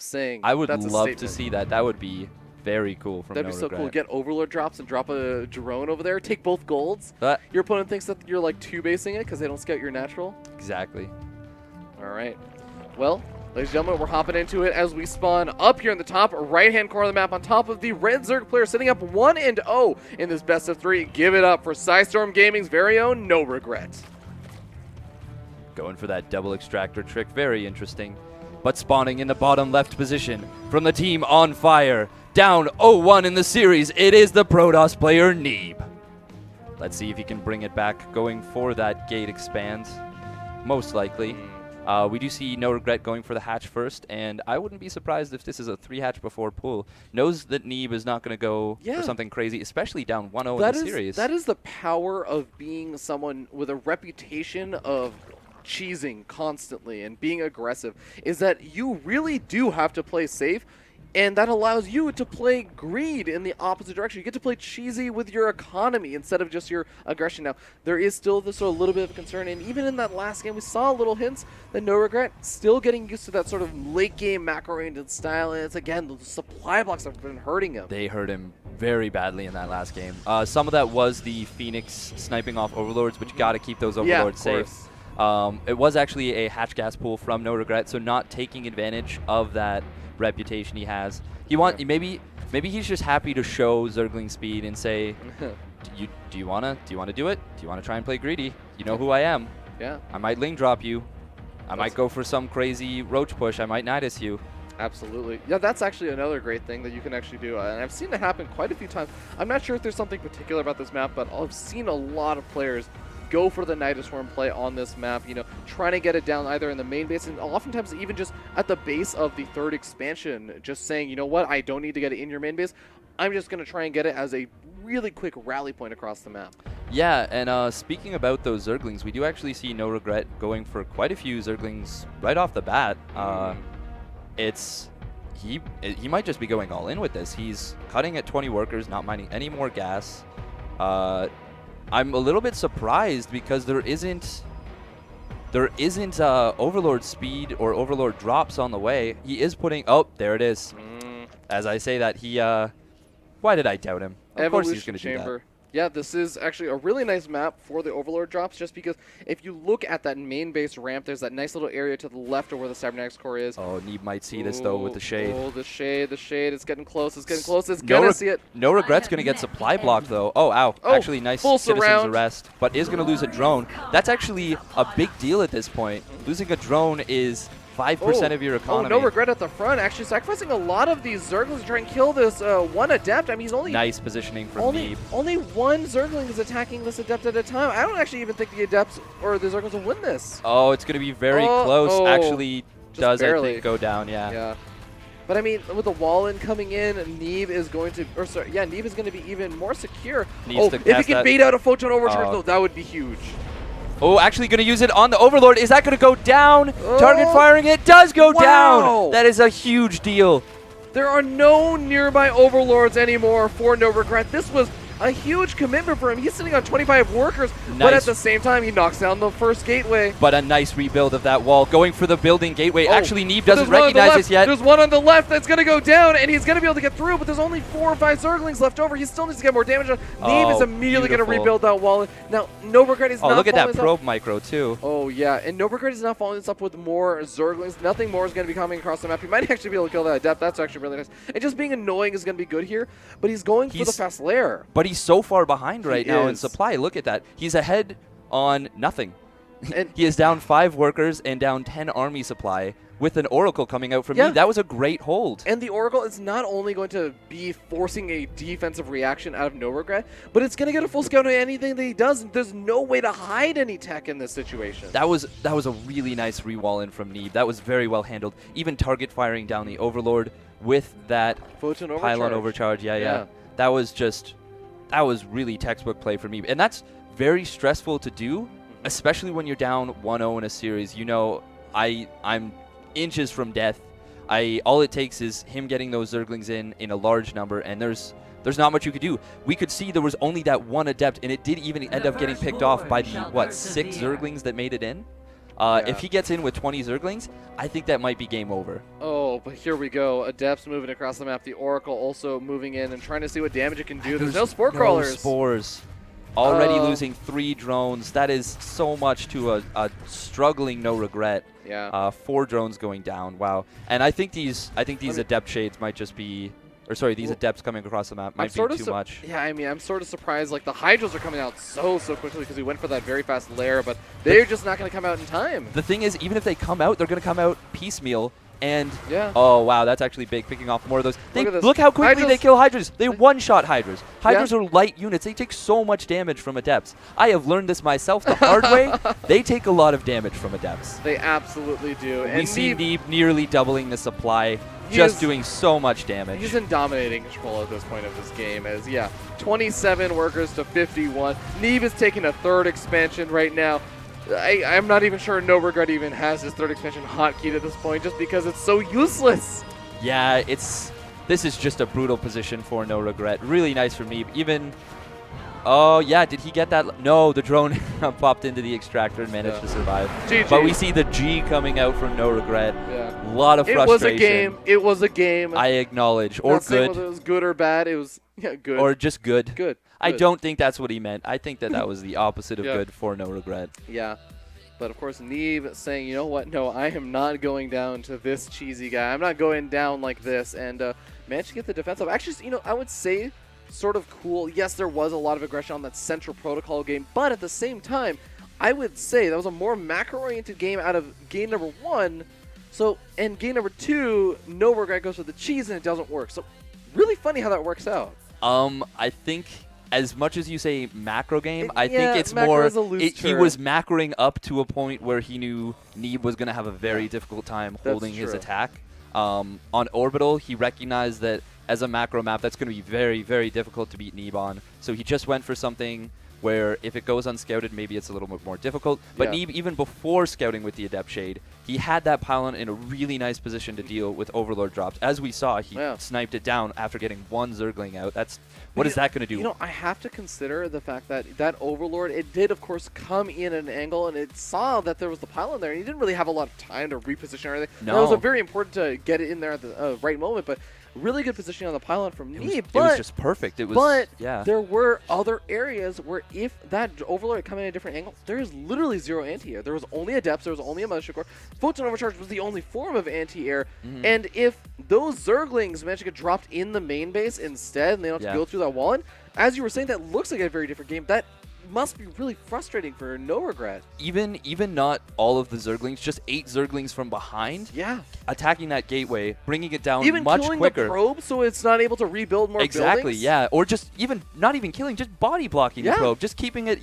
saying I would that's love a to see that. That would be very cool from That'd be so NoRegreT. cool. Get Overlord drops and drop a drone over there. Take both golds. But Your opponent thinks that you're like two-basing it because they don't scout your natural. exactly. All right. Well, ladies and gentlemen, we're hopping into it as we spawn up here in the top right-hand corner of the map on top of the Red Zerg player, sitting up 1-0 in this best of 3. Give it up for Psystorm Gaming's very own NoRegreT. Going for that double extractor trick, very interesting. But spawning in the bottom left position from the team on fire. Down 0-1 in the series, it is the Protoss player Neeb. Let's see if he can bring it back, going for that gate expand. Most likely. We do see NoRegreT going for the hatch first, and I wouldn't be surprised if this is a 3-hatch before pull. Knows that Neeb is not going to go for something crazy, especially down 1-0 in the series. That is the power of being someone with a reputation of cheesing constantly and being aggressive, is that you really do have to play safe, and that allows you to play greed in the opposite direction. You get to play cheesy with your economy instead of just your aggression. Now, there is still this sort of little bit of a concern, and even in that last game, we saw little hints that NoRegreT still getting used to that sort of late game macro-oriented style, and it's again, the supply blocks have been hurting him. They hurt him very badly in that last game. Some of that was the Phoenix sniping off Overlords, but you got to keep those Overlords safe. It was actually a hatch gas pool from NoRegreT, so not taking advantage of that reputation he has. Maybe he's just happy to show Zergling speed and say, do you wanna do it? Do you wanna try and play greedy? You know who I am. Yeah. I might lane drop you. I might go for some crazy roach push. I might Nidus you. Absolutely. Yeah, that's actually another great thing that you can actually do. And I've seen it happen quite a few times. I'm not sure if there's something particular about this map, but I've seen a lot of players go for the Nidus Swarm play on this map, you know, trying to get it down either in the main base and oftentimes even just at the base of the 3rd expansion, just saying, you know what, I don't need to get it in your main base. I'm just going to try and get it as a really quick rally point across the map. Yeah, and speaking about those Zerglings, we do actually see NoRegreT going for quite a few Zerglings right off the bat. He might just be going all in with this. He's cutting at 20 workers, not mining any more gas. I'm a little bit surprised because there isn't Overlord speed or Overlord drops on the way. He is putting, oh, there it is. As I say that, why did I doubt him? Of course he's going to do that. Yeah, this is actually a really nice map for the Overlord drops, just because if you look at that main base ramp, there's that nice little area to the left of where the Cybernetics core is. Oh, Neeb might see this, though, with the shade. Oh, the shade. It's getting close. It's getting close. It's going to see it. NoRegreT's going to get supply blocked, though. Oh, ow. Actually, nice citizen's arrest, but is going to lose a drone. That's actually a big deal at this point. Losing a drone is 5% of your economy. Oh, NoRegreT at the front, actually sacrificing a lot of these Zerglings to try and kill this one Adept. I mean, he's only... Nice positioning from Neeb. Only one Zergling is attacking this Adept at a time. I don't actually even think the Adepts or the Zerglings will win this. Oh, it's going to be very close. Actually, does, barely. I think, go down, yeah. Yeah. But I mean, with the wall-in coming in, Neeb is going to... Or sorry, yeah, Neeb is going to be even more secure. If he can bait out a Photon Overcharge, though, that would be huge. Oh, actually going to use it on the Overlord. Is that going to go down? Target firing, it does go down. That is a huge deal. There are no nearby Overlords anymore for NoRegreT. This was a huge commitment for him. He's sitting on 25 workers, but at the same time, he knocks down the first gateway. But a nice rebuild of that wall, going for the building gateway. Actually, Neeb doesn't recognize this yet. There's one on the left that's going to go down, and he's going to be able to get through, but there's only 4 or 5 Zerglings left over. He still needs to get more damage on. Neeb is immediately going to rebuild that wall. Now, NoRegreT is not look at that probe micro, too. Oh, yeah, and NoRegreT is not following this up with more Zerglings. Nothing more is going to be coming across the map. He might actually be able to kill that Adept. That's actually really nice. And just being annoying is going to be good here, but he's going for the fast lair. But he's so far behind right now in supply. Look at that. He's ahead on nothing. And he is down 5 workers and down 10 army supply with an Oracle coming out from me. That was a great hold. And the Oracle is not only going to be forcing a defensive reaction out of NoRegreT, but it's going to get a full scout on anything that he does. There's no way to hide any tech in this situation. That was a really nice re-wall in from Neeb. That was very well handled. Even target firing down the Overlord with that pylon overcharge. Yeah. That was really textbook play for me. And that's very stressful to do, especially when you're down 1-0 in a series. You know, I'm inches from death. All it takes is him getting those Zerglings in a large number, and there's not much you could do. We could see there was only that one Adept, and it did even end up getting picked off by the, 6 Zerglings that made it in? If he gets in with 20 Zerglings, I think that might be game over. Oh, Oh, but here we go. Adepts moving across the map. The Oracle also moving in and trying to see what damage it can do. There's no Spore Crawlers. Spores. Already losing 3 drones. That is so much to a struggling NoRegreT. Yeah. 4 drones going down. Wow. And I think these Adept Shades might just be, or sorry, these Adepts coming across the map might be too much. Yeah, I mean, I'm sort of surprised. Like, the Hydras are coming out so quickly because we went for that very fast lair, but they're just not going to come out in time. The thing is, even if they come out, they're going to come out piecemeal. And, yeah. Oh, wow, that's actually big, picking off more of those. Look how quickly they kill Hydras. They one-shot Hydras. Hydras are light units. They take so much damage from Adepts. I have learned this myself the hard way. They take a lot of damage from Adepts. They absolutely do. We see Neeb nearly doubling the supply, just doing so much damage. He's in dominating control at this point of this game as, 27 workers to 51. Neeb is taking a 3rd expansion right now. I'm not even sure NoRegreT even has his 3rd expansion hotkeyed at this point just because it's so useless. Yeah, this is just a brutal position for NoRegreT. Really nice from Neeb. Even, oh yeah, did he get that? No, the drone popped into the extractor and managed to survive. GG. But we see the G coming out from NoRegreT. Yeah. A lot of frustration. It was a game. It was a game. I acknowledge. Or not saying good. whether it was good or bad. It was good. Or just good. Good. I don't think that's what he meant. I think that was the opposite of good for NoRegreT. Yeah. But, of course, Neeb saying, you know what, no, I am not going down to this cheesy guy. I'm not going down like this. And managed to get the defense up. Actually, I would say sort of cool. Yes, there was a lot of aggression on that Central Protocol game. But at the same time, I would say that was a more macro-oriented game out of game number 1. So, and game number 2, NoRegreT goes for the cheese and it doesn't work. So, really funny how that works out. I think as much as you say macro game, I think it's more he was macroing up to a point where he knew Neeb was going to have a very difficult time holding his attack. On Orbital, he recognized that as a macro map, that's going to be very, very difficult to beat Neeb on. So he just went for something where if it goes unscouted, maybe it's a little bit more difficult. But Neeb, even before scouting with the Adept Shade, he had that pylon in a really nice position to deal with Overlord drops. As we saw, he sniped it down after getting 1 Zergling out. What is that going to do? I have to consider the fact that that Overlord, it did, of course, come in at an angle, and it saw that there was the pylon there, and he didn't really have a lot of time to reposition or anything. No. It was very important to get it in there at the right moment, but really good positioning on the pylon from Neeb. It was just perfect. It was, there were other areas where if that Overlord had come in at a different angle, there is literally 0 anti-air. There was only Adepts, there was only a Mothership Core. Photon Overcharge was the only form of anti-air, and if those Zerglings managed to get dropped in the main base instead, and they don't have to go through that wall, as you were saying, that looks like a very different game. That must be really frustrating for NoRegreT. Even not all of the Zerglings, just 8 Zerglings from behind. Yeah. Attacking that gateway, bringing it down even much killing quicker. The probe so it's not able to rebuild more buildings? Yeah. Or just not even killing, just body blocking the probe, just keeping it,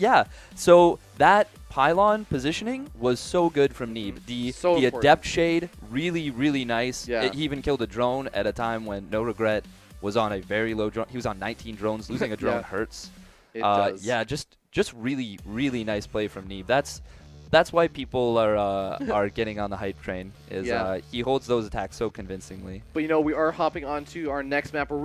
So that pylon positioning was so good from Neeb. The Adept Shade, really, really nice. He even killed a drone at a time when NoRegreT was on a very low drone. He was on 19 drones. Losing a drone hurts. It does. Yeah, just really, really nice play from Neeb. That's why people are getting on the hype train. He holds those attacks so convincingly. But we are hopping on to our next map. We're